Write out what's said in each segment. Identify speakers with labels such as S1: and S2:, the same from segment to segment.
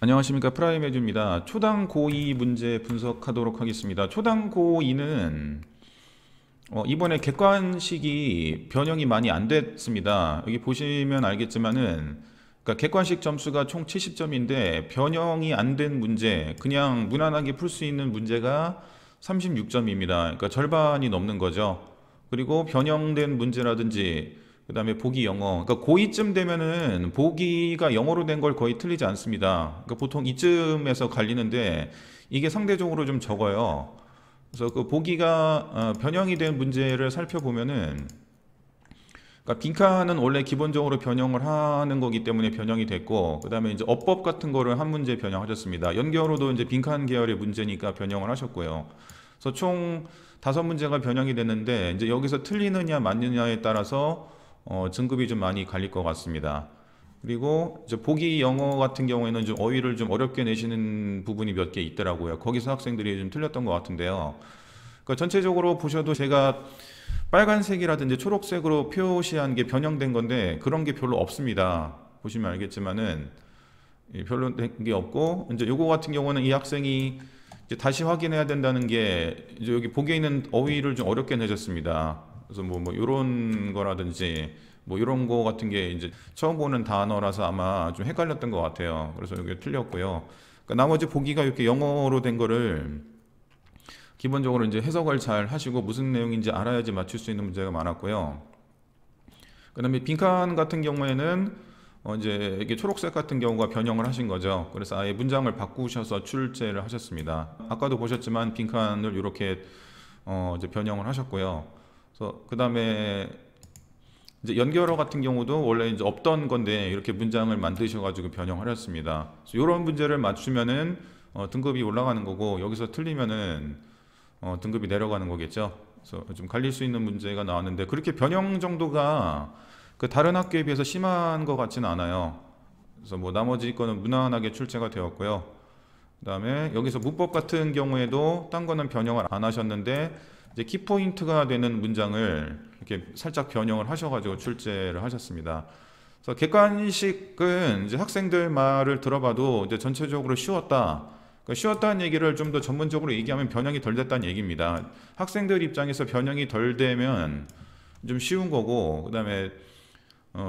S1: 안녕하십니까, 프라임에듀입니다. 초당 고2 문제 분석하도록 하겠습니다. 초당 고2는 이번에 객관식이 변형이 많이 안 됐습니다. 여기 보시면 알겠지만은, 그러니까 객관식 점수가 총 70점인데 변형이 안 된 문제, 그냥 무난하게 풀 수 있는 문제가 36점입니다. 그러니까 절반이 넘는 거죠. 그리고 변형된 문제라든지 그 다음에 보기 영어, 그러니까 고2쯤 되면은 보기가 영어로 된 걸 거의 틀리지 않습니다. 그러니까 보통 이쯤에서 갈리는데 이게 상대적으로 좀 적어요. 그래서 그 보기가 변형이 된 문제를 살펴보면은, 그러니까 빈칸은 원래 기본적으로 변형을 하는 거기 때문에 변형이 됐고, 그 다음에 이제 어법 같은 거를 한 문제 변형하셨습니다. 연결호도 이제 빈칸 계열의 문제니까 변형을 하셨고요. 그래서 총 5문제가 변형이 됐는데, 이제 여기서 틀리느냐 맞느냐에 따라서 등급이 좀 많이 갈릴 것 같습니다. 그리고 이제 보기 영어 같은 경우에는 좀 어휘를 좀 어렵게 내시는 부분이 몇 개 있더라고요. 거기서 학생들이 좀 틀렸던 것 같은데요. 그러니까 전체적으로 보셔도 제가 빨간색이라든지 초록색으로 표시한 게 변형된 건데 그런 게 별로 없습니다. 보시면 알겠지만은 별로 된 게 없고, 이제 요거 같은 경우는 이 학생이 이제 다시 확인해야 된다는 게, 이제 여기 보기에 있는 어휘를 좀 어렵게 내셨습니다. 그래서 뭐 이런 거라든지 뭐 이런 거 같은 게 이제 처음 보는 단어라서 아마 좀 헷갈렸던 것 같아요. 그래서 여기 틀렸고요. 그러니까 나머지 보기가 이렇게 영어로 된 거를 기본적으로 이제 해석을 잘 하시고 무슨 내용인지 알아야지 맞출 수 있는 문제가 많았고요. 그다음에 빈칸 같은 경우에는 이제 이게 초록색 같은 경우가 변형을 하신 거죠. 그래서 아예 문장을 바꾸셔서 출제를 하셨습니다. 아까도 보셨지만 빈칸을 이렇게 이제 변형을 하셨고요. 그래서 그다음에 이제 연결어 같은 경우도 원래 이제 없던 건데 이렇게 문장을 만드셔가지고 변형하셨습니다. 이런 문제를 맞추면은 등급이 올라가는 거고, 여기서 틀리면은 등급이 내려가는 거겠죠. 그래서 좀 갈릴 수 있는 문제가 나왔는데 그렇게 변형 정도가 그 다른 학교에 비해서 심한 것 같지는 않아요. 그래서 뭐 나머지 거는 무난하게 출제가 되었고요. 그다음에 여기서 문법 같은 경우에도 딴 거는 변형을 안 하셨는데 이제 키포인트가 되는 문장을 이렇게 살짝 변형을 하셔가지고 출제를 하셨습니다. 그래서 객관식은 이제 학생들 말을 들어봐도 이제 전체적으로 쉬웠다. 그러니까 쉬웠다는 얘기를 좀 더 전문적으로 얘기하면 변형이 덜 됐다는 얘기입니다. 학생들 입장에서 변형이 덜 되면 좀 쉬운 거고, 그다음에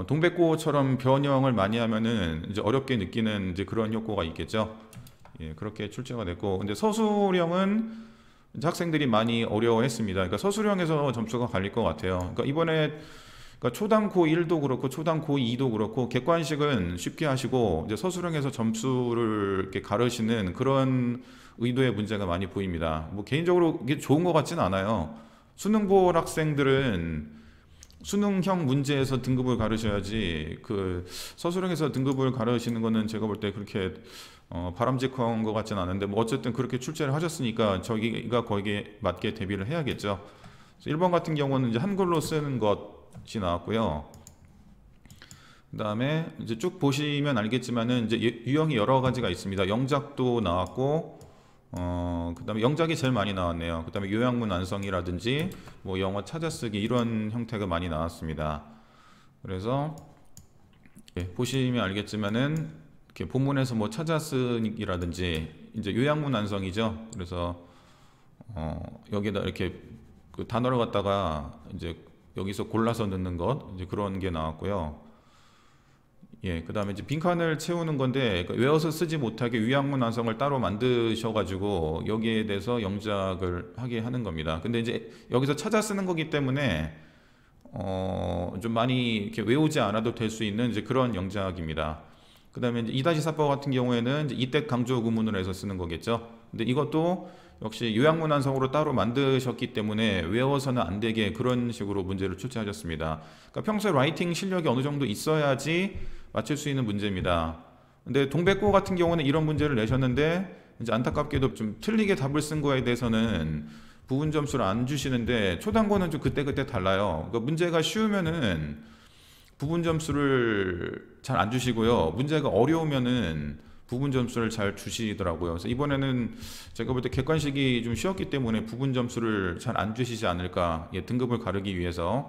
S1: 동백꽃처럼 변형을 많이 하면은 이제 어렵게 느끼는 이제 그런 효과가 있겠죠. 예, 그렇게 출제가 됐고, 근데 서술형은 이제 학생들이 많이 어려워했습니다. 그러니까 서술형에서 점수가 갈릴 것 같아요. 그러니까 이번에 그러니까 초당 고1도 그렇고 초당 고2도 그렇고 객관식은 쉽게 하시고 이제 서술형에서 점수를 이렇게 가르시는 그런 의도의 문제가 많이 보입니다. 뭐 개인적으로 이게 좋은 것 같지는 않아요. 수능 볼 학생들은 수능형 문제에서 등급을 가르셔야지, 그 서술형에서 등급을 가르시는 거는 제가 볼 때 그렇게 바람직한 것 같지는 않은데, 뭐 어쨌든 그렇게 출제를 하셨으니까 저기가 거기에 맞게 대비를 해야겠죠. 1번 같은 경우는 이제 한글로 쓰는 것이 나왔고요. 그 다음에 이제 쭉 보시면 알겠지만은 이제 유형이 여러 가지가 있습니다. 영작도 나왔고, 그 다음에 영작이 제일 많이 나왔네요. 그 다음에 요약문 완성이라든지 뭐 영어 찾아쓰기 이런 형태가 많이 나왔습니다. 그래서 보시면 알겠지만은 이렇게 본문에서 뭐 찾아쓰기라든지 이제 요약문 완성이죠. 그래서 여기다 이렇게 그 단어를 갖다가 이제 여기서 골라서 넣는 것, 이제 그런 게 나왔고요. 예, 그 다음에 이제 빈칸을 채우는 건데, 그러니까 외워서 쓰지 못하게 요약문 완성을 따로 만드셔가지고 여기에 대해서 영작을 하게 하는 겁니다. 근데 이제 여기서 찾아 쓰는 거기 때문에 좀 많이 이렇게 외우지 않아도 될 수 있는 이제 그런 영작입니다. 그 다음에 이제 2-4법 같은 경우에는 이제 이때 강조 구문으로 해서 쓰는 거겠죠. 근데 이것도 역시 요약문 완성으로 따로 만드셨기 때문에 외워서는 안 되게 그런 식으로 문제를 출제하셨습니다. 그러니까 평소에 라이팅 실력이 어느 정도 있어야지 맞출 수 있는 문제입니다. 근데 동백고 같은 경우는 이런 문제를 내셨는데 이제 안타깝게도 좀 틀리게 답을 쓴 거에 대해서는 부분 점수를 안 주시는데, 초당고는 좀 그때그때 달라요. 그러니까 문제가 쉬우면은 부분 점수를 잘 안 주시고요. 문제가 어려우면은 부분 점수를 잘 주시더라고요. 그래서 이번에는 제가 볼 때 객관식이 좀 쉬웠기 때문에 부분 점수를 잘 안 주시지 않을까, 등급을 가르기 위해서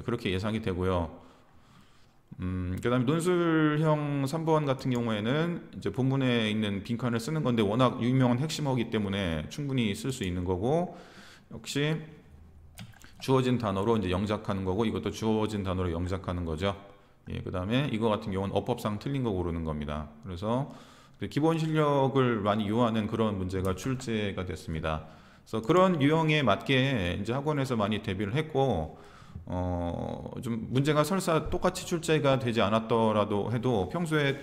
S1: 그렇게 예상이 되고요. 그다음에 논술형 3번 같은 경우에는 이제 본문에 있는 빈칸을 쓰는 건데 워낙 유명한 핵심어이기 때문에 충분히 쓸 수 있는 거고, 역시 주어진 단어로 이제 영작하는 거고, 이것도 주어진 단어로 영작하는 거죠. 예, 그다음에 이거 같은 경우는 어법상 틀린 거 고르는 겁니다. 그래서 그 기본 실력을 많이 요하는 그런 문제가 출제가 됐습니다. 그래서 그런 유형에 맞게 이제 학원에서 많이 대비를 했고, 좀 문제가 설사 똑같이 출제가 되지 않았더라도 해도 평소에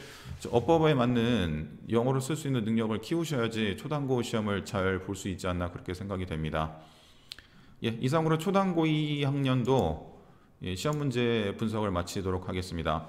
S1: 어법에 맞는 영어로 쓸 수 있는 능력을 키우셔야지 초당고 시험을 잘 볼 수 있지 않나 그렇게 생각이 됩니다. 예, 이상으로 초당고 2학년도 시험 문제 분석을 마치도록 하겠습니다.